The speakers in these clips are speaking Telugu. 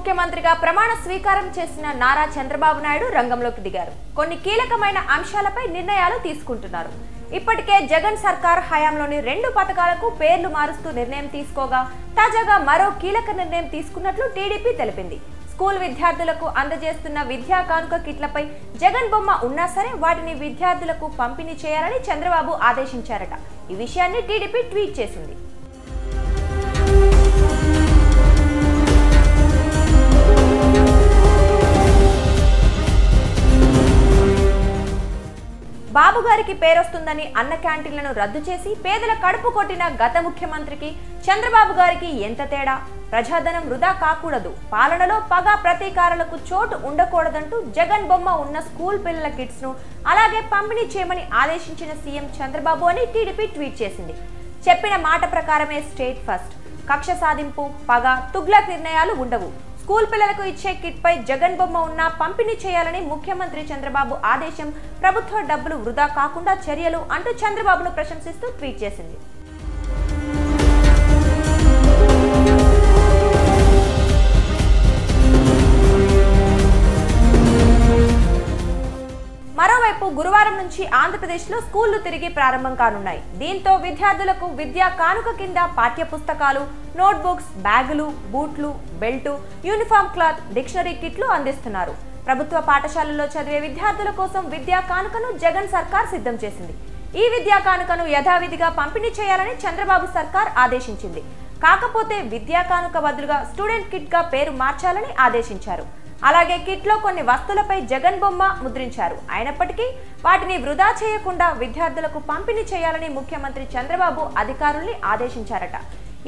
ముఖ్యమంత్రిగా ప్రమాణ స్వీకారం చేసిన నారా చంద్రబాబు నాయుడు రంగంలోకి దిగారు. కొన్ని కీలకమైన అంశాలపై నిర్ణయాలు తీసుకుంటున్నారు. ఇప్పటికే జగన్ సర్కార్ హయాంలోని 2 పథకాలకు పేర్లు మారుస్తూ నిర్ణయం తీసుకోగా తాజాగా మరో కీలక నిర్ణయం తీసుకున్నట్లు టీడీపీ తెలిపింది. స్కూల్ విద్యార్థులకు అందజేస్తున్న విద్యా కానుక కిట్లపై జగన్ బొమ్మ ఉన్నా సరే వాటిని విద్యార్థులకు పంపిణీ చేయాలని చంద్రబాబు ఆదేశించారట. ఈ విషయాన్ని టీడీపీ ట్వీట్ చేసింది. బాబు గారికి పేరొస్తుందని అన్న క్యాంటీన్లను రద్దు చేసి పేదల కడుపు కొట్టిన గత ముఖ్యమంత్రికి చంద్రబాబు గారికి ఎంత తేడా? ప్రజాధనం వృధా కాకూడదు, పాలనలో పగ ప్రతీకారాలకు చోటు ఉండకూడదంటూ జగన్ బొమ్మ ఉన్న స్కూల్ పిల్లల కిట్స్ ను అలాగే పంపిణీ చేయమని ఆదేశించిన సీఎం చంద్రబాబు అని టీడీపీ ట్వీట్ చేసింది. చెప్పిన మాట ప్రకారమే స్టేట్ ఫస్ట్, కక్ష సాధింపు, పగ, తుగ్లక్ నిర్ణయాలు ఉండవు. స్కూల్ పిల్లలకు ఇచ్చే కిట్ పై జగన్ బొమ్మ ఉన్నా పంపిణీ చేయాలని ముఖ్యమంత్రి చంద్రబాబు ఆదేశం. ప్రభుత్వ డబ్బులు వృధా కాకుండా చర్యలు అంటూ చంద్రబాబును ప్రశంసిస్తూ ట్వీట్ చేసింది. మరోవైపు గురువారం నుంచి ఆంధ్రప్రదేశ్లో స్కూళ్లు తిరిగి ప్రారంభం కానున్నాయి. దీంతో విద్యార్థులకు విద్యా కానుక కింద పాఠ్య పుస్తకాలు, నోట్బుక్స్, బ్యాగులు, బూట్లు, బెల్టు, యూనిఫామ్ క్లాత్, డిక్షనరీ కిట్లు అందిస్తున్నారు. ప్రభుత్వ పాఠశాలల్లో చదివే విద్యార్థుల కోసం విద్యా కానుకను జగన్ సర్కార్ సిద్ధం చేసింది. ఈ విద్యా కానుకను యథావిధిగా పంపిణీ చేయాలని చంద్రబాబు సర్కార్ ఆదేశించింది. కాకపోతే విద్యా కానుక బదులుగా స్టూడెంట్ కిట్ గా పేరు మార్చాలని ఆదేశించారు. అలాగే కిట్లో కొన్ని వస్తువులపై జగన్ బొమ్మ ముద్రించారు. అయినప్పటికీ వాటిని వృధా చేయకుండా విద్యార్థులకు పంపిణీ చేయాలని ముఖ్యమంత్రి చంద్రబాబు అధికారుల్ని ఆదేశించారట.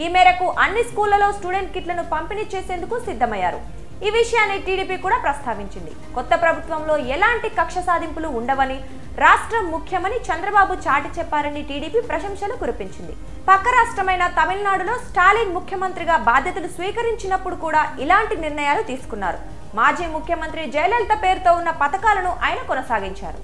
ఈ మేరకు అన్ని స్కూళ్లలో స్టూడెంట్ కిట్లను పంపిణీ చేసేందుకు సిద్ధమయ్యారు. ఈ విషయాన్ని టీడీపీ కూడా ప్రస్తావించింది. కొత్త ప్రభుత్వంలో ఎలాంటి కక్ష సాధింపులు ఉండవని, రాష్ట్రం ముఖ్యమని చంద్రబాబు చాటి చెప్పారని టీడీపీ ప్రశంసలు కురిపించింది. పక్క రాష్ట్రమైన తమిళనాడులో స్టాలిన్ ముఖ్యమంత్రిగా బాధ్యతలు స్వీకరించినప్పుడు కూడా ఇలాంటి నిర్ణయాలు తీసుకున్నారు. మాజీ ముఖ్యమంత్రి జయలలిత పేరుతో ఉన్న పథకాలను ఆయన కొనసాగించారు.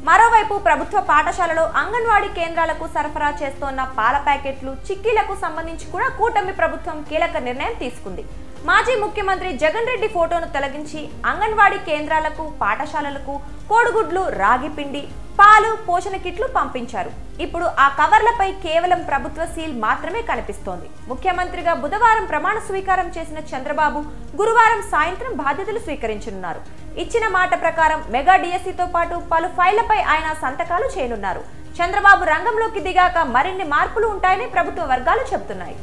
మరోవైపు ప్రభుత్వ పాఠశాలలో అంగన్వాడీ కేంద్రాలకు సరఫరా చేస్తోన్న పాల ప్యాకెట్లు, చిక్కీలకు సంబంధించి కూడా కూటమి ప్రభుత్వం కీలక నిర్ణయం తీసుకుంది. మాజీ ముఖ్యమంత్రి జగన్ రెడ్డి ఫోటోను తొలగించి అంగన్వాడీ కేంద్రాలకు, పాఠశాలలకు కోడిగుడ్లు, రాగి పిండి, పాలు, పోషణ కిట్లు పంపించారు. ఇప్పుడు ఆ కవర్లపై కేవలం ప్రభుత్వ సీల్ మాత్రమే కనిపిస్తోంది. ముఖ్యమంత్రిగా బుధవారం ప్రమాణ స్వీకారం చేసిన చంద్రబాబు గురువారం సాయంత్రం బాధ్యతలు స్వీకరించనున్నారు. ఇచ్చిన మాట ప్రకారం మెగా డిఎస్సితో పాటు పలు ఫైళ్లపై ఆయన సంతకాలు చేయనున్నారు. చంద్రబాబు రంగంలోకి దిగాక మరిన్ని మార్పులు ఉంటాయని ప్రభుత్వ వర్గాలు చెబుతున్నాయి.